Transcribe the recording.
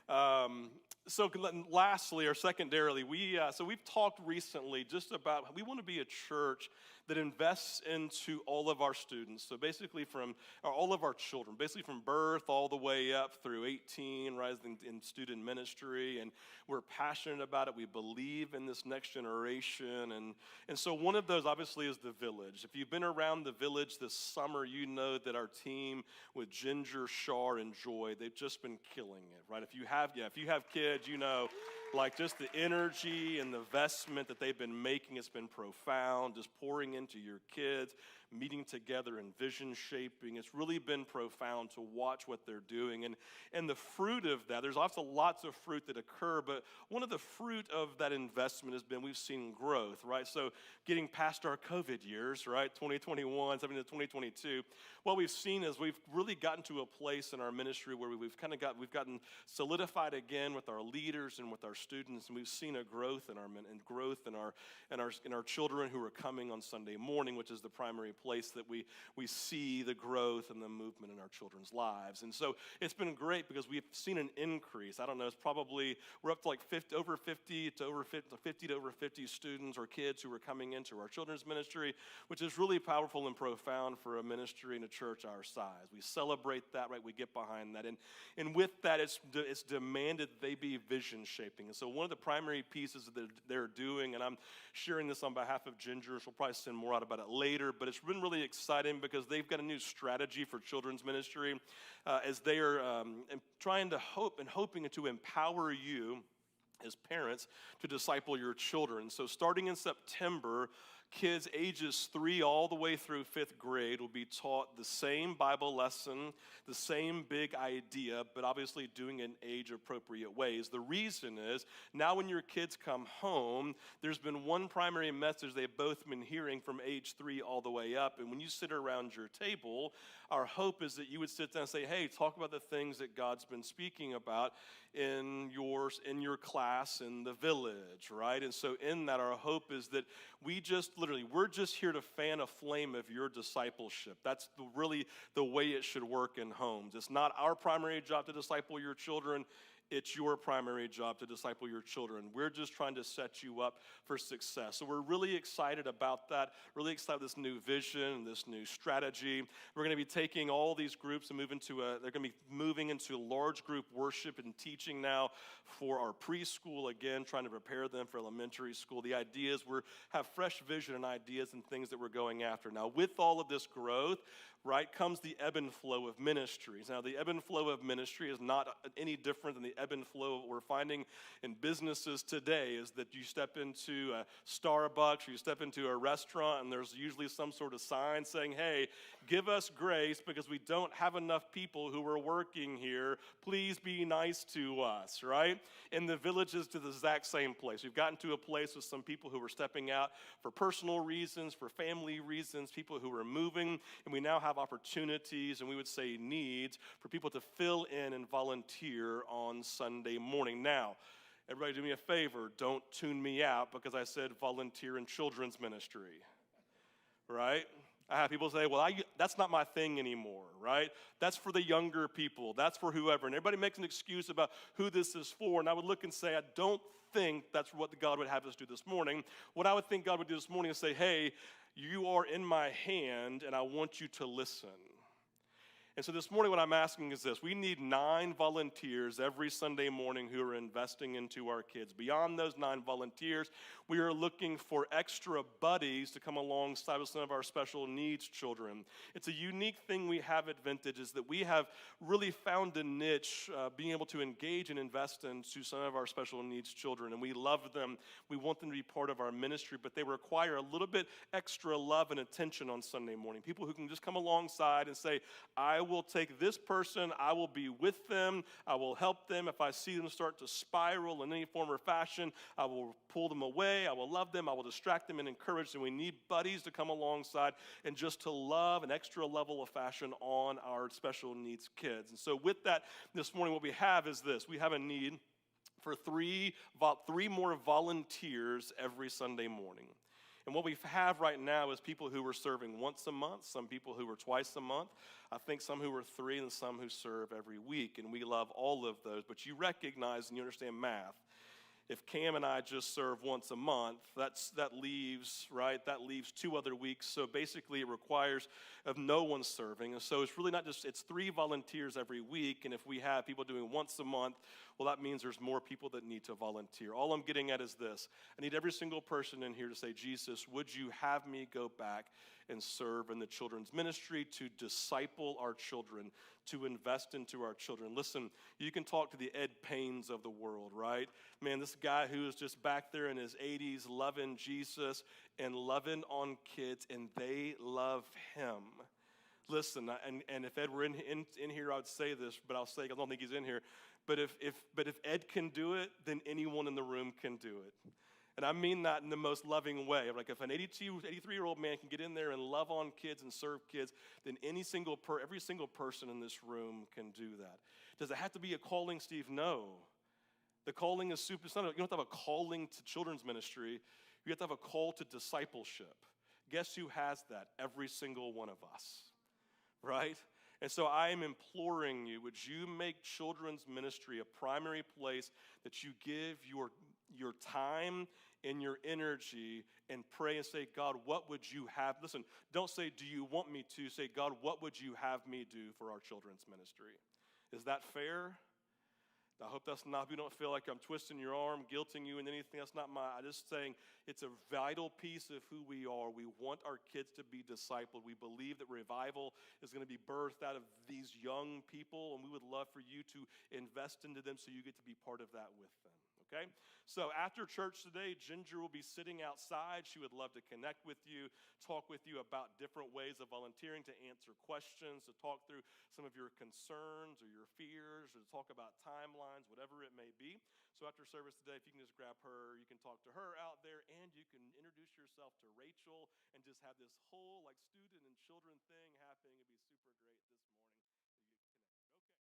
So lastly, or secondarily, we've talked recently just about we want to be a church that invests into all of our students. So basically all of our children, basically from birth all the way up through 18, right, in student ministry. And we're passionate about it. We believe in this next generation. And so one of those obviously is the Village. If you've been around the Village this summer, you know that our team with Ginger, Shar, and Joy, they've just been killing it, right? If you have kids, you know, like just the energy and the investment that they've been making, it's been profound, just pouring into your kids, meeting together and vision shaping. It's really been profound to watch what they're doing. And the fruit of that, there's also lots of fruit that occur, but one of the fruit of that investment has been we've seen growth, right? So getting past our COVID years, right, 2021, something to 2022, what we've seen is we've really gotten to a place in our ministry where we've gotten solidified again with our leaders and with our students, and we've seen a growth in our children who are coming on Sunday morning, which is the primary place that we see the growth and the movement in our children's lives. And so it's been great because we've seen an increase. I don't know, we're up to like 50 to over 50 students or kids who are coming into our children's ministry, which is really powerful and profound for a ministry and a church our size. We celebrate that, right? We get behind that. And with that, it's demanded that they be vision shaping. And so one of the primary pieces that they're doing, and I'm sharing this on behalf of Ginger, she'll probably send more out about it later, but it's been really exciting because they've got a new strategy for children's ministry as they are hoping to empower you as parents to disciple your children. So starting in September, kids ages 3 all the way through 5th grade will be taught the same Bible lesson, the same big idea, but obviously doing it in age-appropriate ways. The reason is, now when your kids come home, there's been one primary message they've both been hearing from age 3 all the way up, and when you sit around your table, our hope is that you would sit down and say, hey, talk about the things that God's been speaking about in your class in the Village, right? And so in that, our hope is that we're just here to fan a flame of your discipleship. That's really the way it should work in homes. It's not our primary job to disciple your children. It's your primary job to disciple your children. We're just trying to set you up for success. So we're really excited about that, really excited about this new vision, this new strategy. We're going to be taking all these groups and they're going to be moving into large group worship and teaching now for our preschool, again, trying to prepare them for elementary school. The idea is we have fresh vision and ideas and things that we're going after. Now, with all of this growth, right, comes the ebb and flow of ministries. Now, the ebb and flow of ministry is not any different than the ebb and flow we're finding in businesses today, is that you step into a Starbucks or you step into a restaurant and there's usually some sort of sign saying, hey, give us grace because we don't have enough people who are working here. Please be nice to us, right? And the Village is to the exact same place. We've gotten to a place with some people who are stepping out for personal reasons, for family reasons, people who are moving, and we now have opportunities and we would say needs for people to fill in and volunteer on Sunday morning. Now, everybody do me a favor, don't tune me out because I said volunteer in children's ministry, right? I have people say, well, that's not my thing anymore, right? That's for the younger people. That's for whoever. And everybody makes an excuse about who this is for. And I would look and say, I don't think that's what God would have us do this morning. What I would think God would do this morning is say, hey, you are in my hand and I want you to listen. And so this morning what I'm asking is this. We need 9 volunteers every Sunday morning who are investing into our kids. Beyond those 9 volunteers, we are looking for extra buddies to come alongside with some of our special needs children. It's a unique thing we have at Vintage is that we have really found a niche being able to engage and invest into some of our special needs children. And we love them. We want them to be part of our ministry, but they require a little bit extra love and attention on Sunday morning. People who can just come alongside and say, I will take this person, I will be with them, I will help them. If I see them start to spiral in any form or fashion, I will pull them away, I will love them, I will distract them and encourage them. We need buddies to come alongside and just to love an extra level of fashion on our special needs kids. And so with that, this morning what we have is this. We have a need for three more volunteers every Sunday morning. And what we have right now is people who are serving once a month, some people who are twice a month, I think some who are 3, and some who serve every week. And we love all of those. But you recognize and you understand math. If Cam and I just serve once a month, that leaves 2 other weeks. So basically it requires of no one serving. And so it's really not just, it's 3 volunteers every week. And if we have people doing once a month, well, that means there's more people that need to volunteer. All I'm getting at is this. I need every single person in here to say, Jesus, would you have me go back and serve in the children's ministry, to disciple our children, to invest into our children? Listen, you can talk to the Ed Paynes of the world, right? Man, this guy who is just back there in his 80s loving Jesus and loving on kids, and they love him. Listen, and if Ed were in here, I would say this, but I'll say, I don't think he's in here. But if Ed can do it, then anyone in the room can do it. And I mean that in the most loving way. Like if an 83-year-old man can get in there and love on kids and serve kids, then every single person in this room can do that. Does it have to be a calling, Steve? No. The calling is super simple. You don't have to have a calling to children's ministry. You have to have a call to discipleship. Guess who has that? Every single one of us, right? And so I am imploring you, would you make children's ministry a primary place that you give your time and your energy and pray and say, God, what would you have? Listen, don't say, do you want me to? Say, God, what would you have me do for our children's ministry? Is that fair? I hope that's not, you don't feel like I'm twisting your arm, guilting you and anything. That's not I'm just saying it's a vital piece of who we are. We want our kids to be discipled. We believe that revival is going to be birthed out of these young people, and we would love for you to invest into them so you get to be part of that with them. Okay? So after church today, Ginger will be sitting outside. She would love to connect with you, talk with you about different ways of volunteering, to answer questions, to talk through some of your concerns or your fears, or to talk about timelines, whatever it may be. So after service today, if you can just grab her, you can talk to her out there, and you can introduce yourself to Rachel and just have this whole like student and children thing happening. It'd be super great this morning.